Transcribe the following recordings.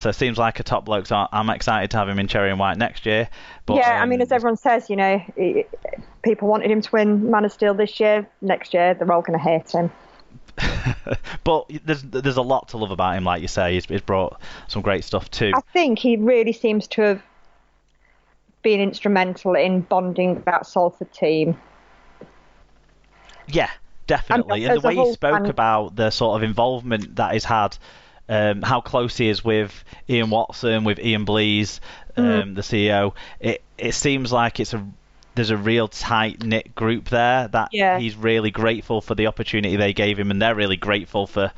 So it seems like a top bloke. So I'm excited to have him in Cherry and White next year. But Yeah, I mean, as everyone says, people wanted him to win Man of Steel this year. Next year, they're all going to hate him. but there's a lot to love about him, like you say. He's brought some great stuff too. I think he really seems to have been instrumental in bonding that Salford team. Yeah, definitely. And the way he spoke about the sort of involvement that he's had, how close he is with Ian Watson, with Ian Blease, the CEO, it seems like there's a real tight-knit group there that he's really grateful for the opportunity they gave him, and they're really grateful for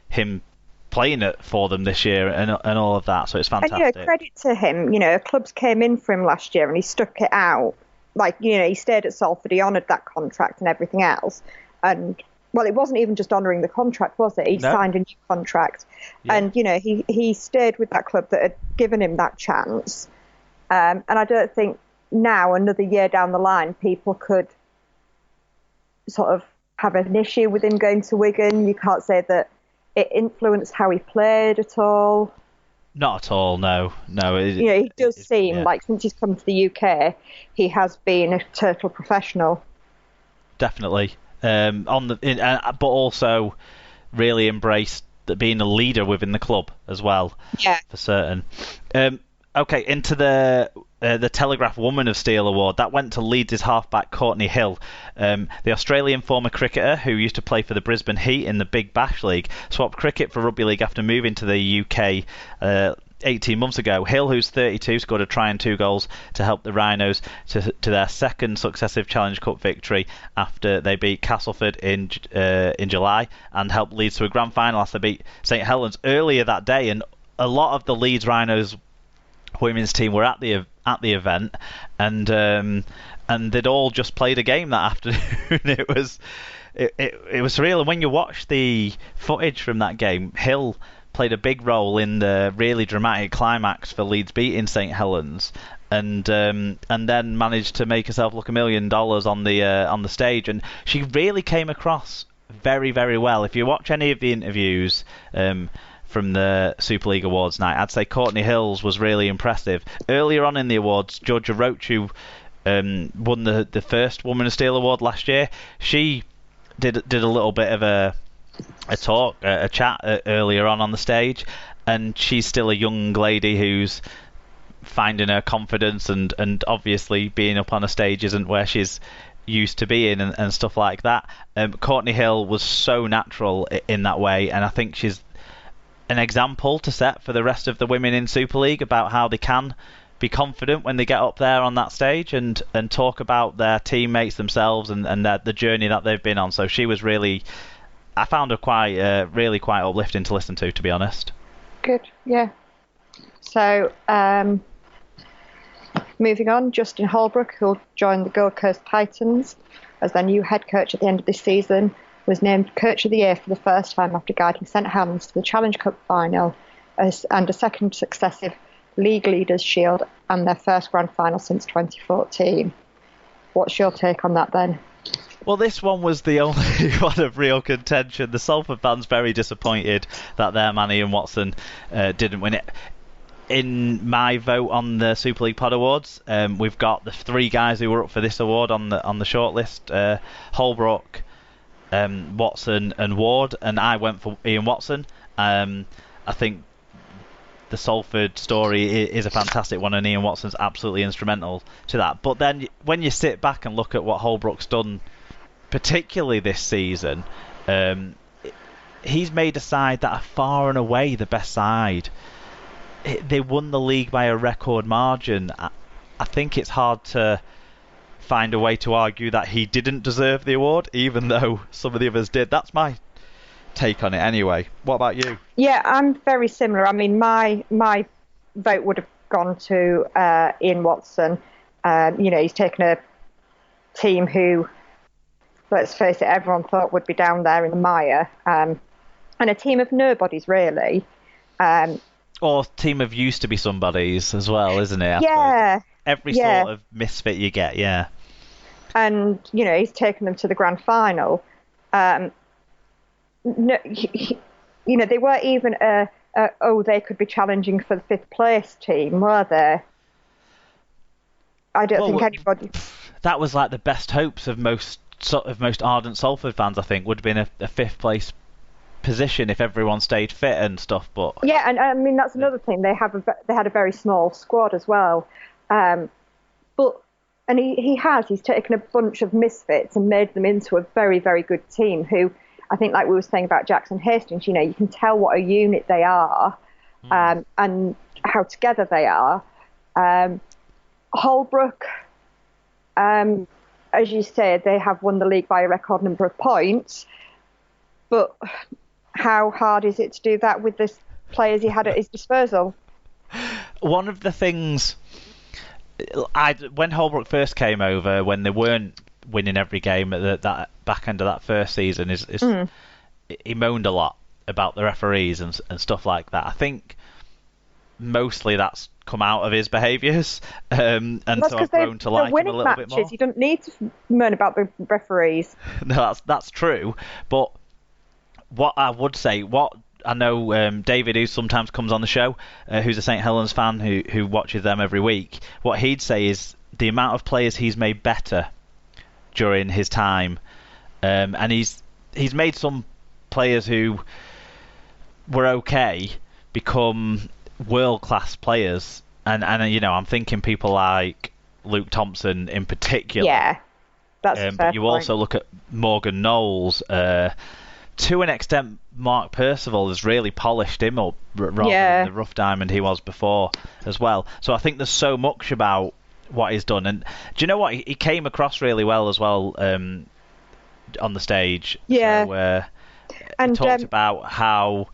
him playing it for them this year and all of that. So it's fantastic. And, credit to him. Clubs came in for him last year and he stuck it out. Like, he stayed at Salford, he honoured that contract and everything else. And, well, it wasn't even just honouring the contract, was it? He signed a new contract. Yeah. And, he stayed with that club that had given him that chance. And I don't think now, another year down the line, people could sort of have an issue with him going to Wigan. You can't say that it influenced how he played at all. Not at all, no. He does seem like since he's come to the UK, he has been a total professional. Definitely, but also really embraced being a leader within the club as well. Yeah, for certain. Okay, into the Telegraph Woman of Steel award. That went to Leeds' halfback Courtney Hill, the Australian former cricketer who used to play for the Brisbane Heat in the Big Bash League, swapped cricket for rugby league after moving to the UK 18 months ago. Hill, who's 32, scored a try and 2 goals to help the Rhinos to their second successive Challenge Cup victory after they beat Castleford in July, and helped Leeds to a grand final after they beat St Helens earlier that day. And a lot of the Leeds Rhinos women's team were at the event, and they'd all just played a game that afternoon. It was surreal. And when you watch the footage from that game, Hill played a big role in the really dramatic climax for Leeds beating St Helens, and then managed to make herself look $1 million on the stage. And she really came across very, very well. If you watch any of the interviews from the Super League Awards night, I'd say Courtney Hill's was really impressive. Earlier on in the awards, Georgia Roach, who won the first Woman of Steel award last year, she did a little bit of a chat earlier on the stage, and she's still a young lady who's finding her confidence, and obviously being up on a stage isn't where she's used to being, and stuff like that. Courtney Hill was so natural in that way, and I think she's an example to set for the rest of the women in Super League about how they can be confident when they get up there on that stage and talk about their teammates themselves and the journey that they've been on. So she was really, I found her really quite uplifting to listen to be honest. Good, yeah. So, moving on, Justin Holbrook, who'll join the Gold Coast Titans as their new head coach at the end of this season, was named Coach of the Year for the first time after guiding St Helens to the Challenge Cup final and a second successive League Leaders Shield and their first grand final since 2014. What's your take on that then? Well, this one was the only one of real contention. The Salford fans very disappointed that their man Ian Watson didn't win it. In my vote on the Super League Pod Awards, we've got the 3 guys who were up for this award on the shortlist: Holbrook, Watson and Ward, and I went for Ian Watson. I think the Salford story is a fantastic one, and Ian Watson's absolutely instrumental to that. But then when you sit back and look at what Holbrook's done, particularly this season, he's made a side that are far and away the best side. They won the league by a record margin. I think it's hard to find a way to argue that he didn't deserve the award, even though some of the others did. That's my take on it anyway. What about you? Yeah, I'm very similar. I mean, my vote would have gone to Ian Watson. He's taken a team who, let's face it, everyone thought would be down there in the mire, and a team of nobodies, really. Or team of used to be somebodies as well, isn't it? Yeah. Every sort of misfit you get, yeah. And, he's taken them to the grand final. No, they weren't even a they could be challenging for the 5th place team, were they? I don't think anybody. That was like the best hopes of most ardent Salford fans. I think would have been a 5th place position if everyone stayed fit and stuff. But yeah, and I mean that's another thing. They had a very small squad as well. And he's taken a bunch of misfits and made them into a very, very good team who I think, like we were saying about Jackson Hastings, you can tell what a unit they are and how together they are. Holbrook, as you said, they have won the league by a record number of points, but how hard is it to do that with the players he had at his disposal? One of the things... when Holbrook first came over, when they weren't winning every game at that back end of that first season, he moaned a lot about the referees and stuff like that. I think mostly that's come out of his behaviours, and so I've grown to like him a little bit more. You don't need to moan about the referees. No, that's true. But what I would say, I know David, who sometimes comes on the show, who's a St Helens fan who watches them every week, what he'd say is the amount of players he's made better during his time, and he's made some players who were okay become world-class players, and I'm thinking people like Luke Thompson in particular. Yeah, that's a fair but you point. also look at Morgan Knowles. To an extent, Mark Percival has really polished him up rather than the rough diamond he was before as well. So I think there's so much about what he's done. And do you know what? He came across really well as well on the stage. Yeah. So, he talked about how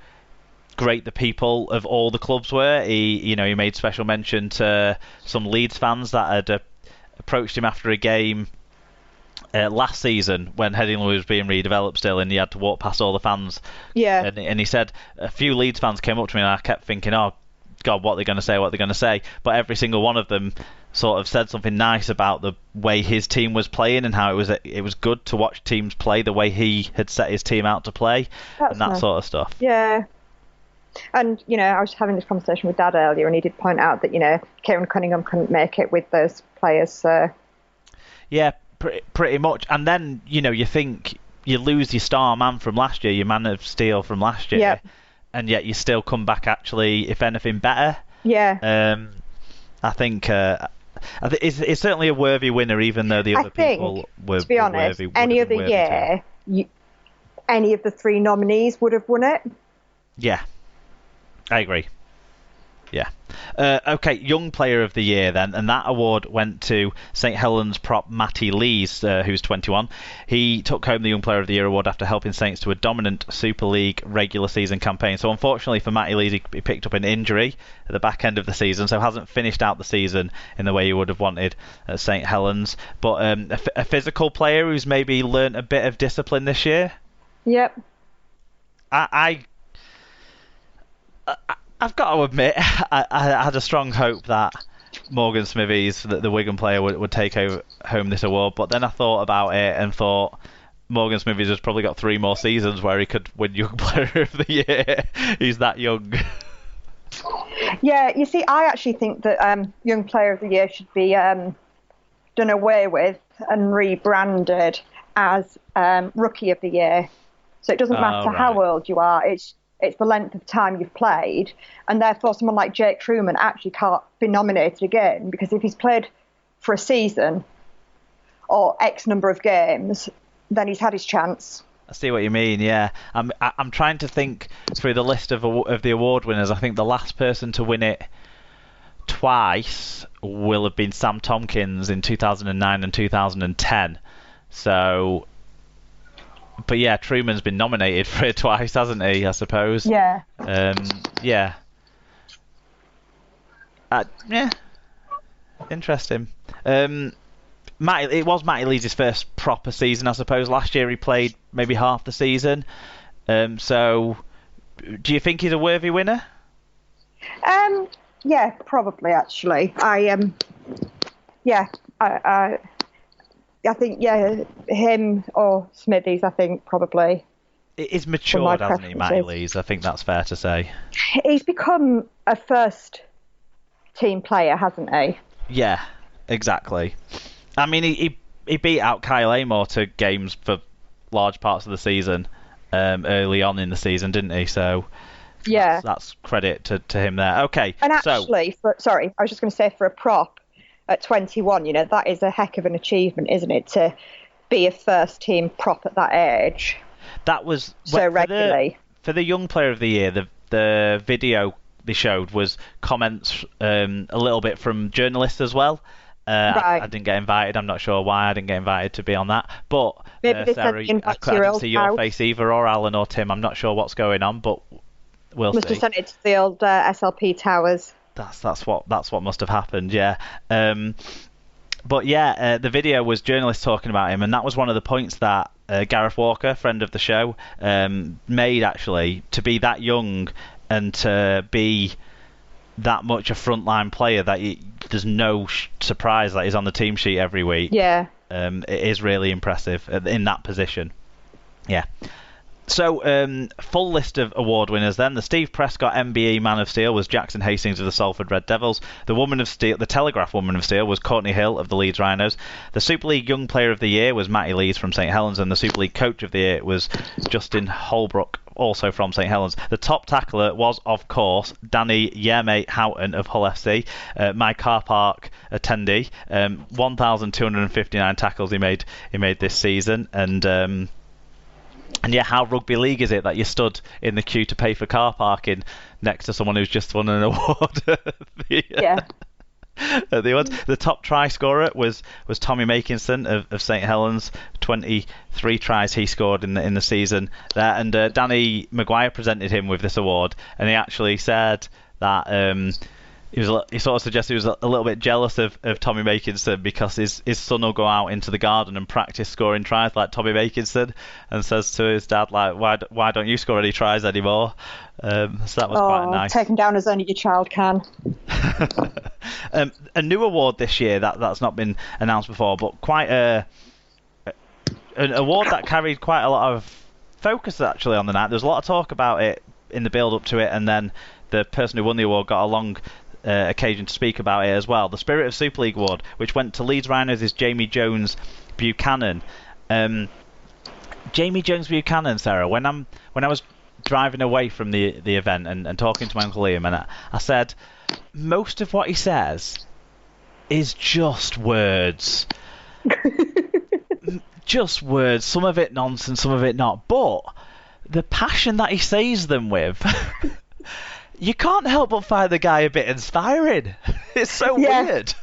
great the people of all the clubs were. He made special mention to some Leeds fans that had approached him after a game last season when Headingley was being redeveloped still, and he had to walk past all the fans. Yeah. And he said a few Leeds fans came up to me, and I kept thinking, oh God, what are they going to say? But every single one of them sort of said something nice about the way his team was playing and how it was good to watch teams play the way he had set his team out to play. That's nice. Sort of stuff. Yeah. And, I was having this conversation with Dad earlier, and he did point out that, Kieran Cunningham couldn't make it with those players. Yeah, pretty much. And then, you think you lose your star man from last year, your man of steel from last year, and yet you still come back actually, if anything, better. Yeah. I think it's certainly a worthy winner, even though the other people were, to be honest, worthy, any other year, any of the 3 nominees would have won it. Yeah. I agree. Yeah. Okay, Young Player of the Year then, and that award went to St Helens prop Matty Lees, who's 21. He took home the Young Player of the Year award after helping Saints to a dominant Super League regular season campaign. So unfortunately for Matty Lees, he picked up an injury at the back end of the season, so hasn't finished out the season in the way he would have wanted at St Helens. But a physical player who's maybe learnt a bit of discipline this year. Yep. I've got to admit, I had a strong hope that Morgan Smithies, the Wigan player, would take home this award. But then I thought about it and thought Morgan Smithies has probably got 3 more seasons where he could win Young Player of the Year. He's that young. Yeah, you see, I actually think that Young Player of the Year should be done away with and rebranded as Rookie of the Year. So it doesn't matter how old you are. It's the length of time you've played, and therefore someone like Jake Truman actually can't be nominated again, because if he's played for a season or X number of games, then he's had his chance. I see what you mean. Yeah, I'm trying to think through the list of the award winners. I think the last person to win it twice will have been Sam Tompkins in 2009 and 2010. So. But yeah, Truman's been nominated for it twice, hasn't he? I suppose. Yeah. Yeah. Yeah. Interesting. It was Matty Lees' first proper season, I suppose. Last year he played maybe half the season. So, do you think he's a worthy winner? Yeah, probably. Actually, I think him or Smithies. I think probably He's matured, hasn't he, Matty Lees? I think that's fair to say. He's become a first team player, hasn't he? Yeah, exactly. I mean, he beat out Kyle Amor to games for large parts of the season early on in the season, didn't he? So yeah, that's credit to him there. Okay. And actually, I was just going to say, for a prop at 21, that is a heck of an achievement, isn't it, to be a first team prop at that age? That was so regularly. For the Young Player of the Year, the video they showed was comments a little bit from journalists as well. Right. I didn't get invited. I'm not sure why I didn't get invited to be on that. But maybe Sarah, I didn't see your face either, or Alan or Tim. I'm not sure what's going on, but we'll see. Must have sent it to the old SLP towers. That's what must have happened. Yeah. But yeah, the video was journalists talking about him, and that was one of the points that Gareth Walker, friend of the show, made, actually, to be that young and to be that much a frontline player that there's no surprise that he's on the team sheet every week. Yeah. It is really impressive in that position. Yeah. So, full list of award winners then. The Steve Prescott MBE Man of Steel was Jackson Hastings of the Salford Red Devils. The Woman of Steel, the Telegraph Woman of Steel, was Courtney Hill of the Leeds Rhinos. The Super League Young Player of the Year was Matty Lees from St Helens, and the Super League Coach of the Year was Justin Holbrook, also from St Helens. The top tackler was, of course, Danny Yermate Houghton of Hull FC, my car park attendee. 1,259 tackles he made this season, and yeah, how rugby league is it that you stood in the queue to pay for car parking next to someone who's just won an award? Yeah. The top try scorer was Tommy Makinson of St Helens. 23 tries he scored in the season there, and Danny Maguire presented him with this award, and he actually said that he sort of suggested he was a little bit jealous of Tommy Makinson because his son will go out into the garden and practice scoring tries like Tommy Makinson, and says to his dad, like, why don't you score any tries anymore? So that was quite nice. Taken down as only your child can. A new award this year that's not been announced before, but quite an award that carried quite a lot of focus actually on the night. There's a lot of talk about it in the build up to it, and then the person who won the award got a long occasion to speak about it as well. The Spirit of Super League award, which went to Leeds Rhinos, is Jamie Jones Buchanan. Jamie Jones Buchanan, Sarah, when I was driving away from the event and talking to my Uncle Liam, and I said, most of what he says is just words. Just words, some of it nonsense, some of it not, but the passion that he says them with, you can't help but find the guy a bit inspiring. It's so weird.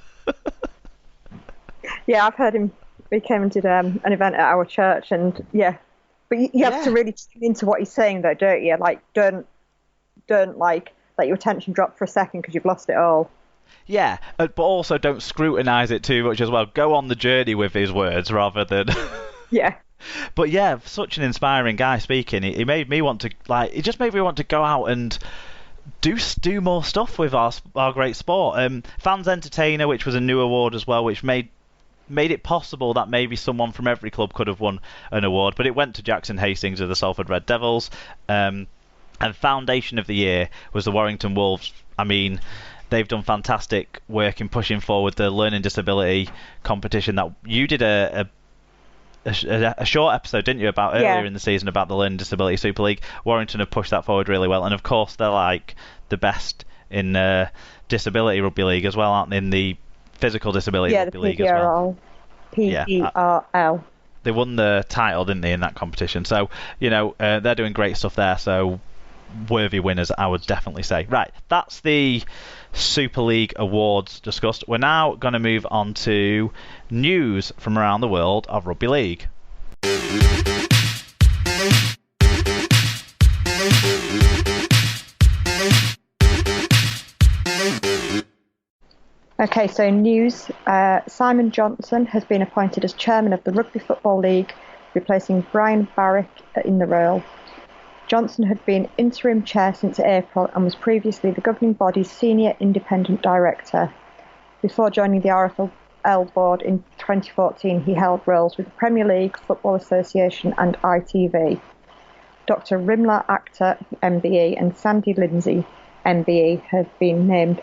Yeah, I've heard him. He came and did an event at our church, and but you have to really tune into what he's saying, though, don't you? Like, don't like let your attention drop for a second because you've lost it all. Yeah, but also don't scrutinise it too much as well. Go on the journey with his words rather than. Yeah. But yeah, such an inspiring guy speaking. He made me want to It just made me want to go out and do more stuff with our great sport. Fans Entertainer, which was a new award as well, which made it possible that maybe someone from every club could have won an award, but it went to Jackson Hastings of the Salford Red Devils. And Foundation of the Year was the Warrington Wolves. I mean, they've done fantastic work in pushing forward the learning disability competition that you did a short episode, didn't you, about earlier in the season about the Learning Disability Super League. Warrington have pushed that forward really well, and of course they're like the best in disability rugby league as well, aren't they? In the physical disability rugby league as well. PPRL. They won the title, didn't they, in that competition? So they're doing great stuff there. So worthy winners, I would definitely say. Right, that's the Super League awards discussed. We're now going to move on to news from around the world of rugby league. Okay, so news. Simon Johnson has been appointed as chairman of the Rugby Football League, replacing Brian Barrick in the role. Johnson had been interim chair since April and was previously the governing body's senior independent director. Before joining the RFL board in 2014, he held roles with the Premier League, Football Association and ITV. Dr. Rimla Akhtar, MBE, and Sandy Lindsay, MBE, have been named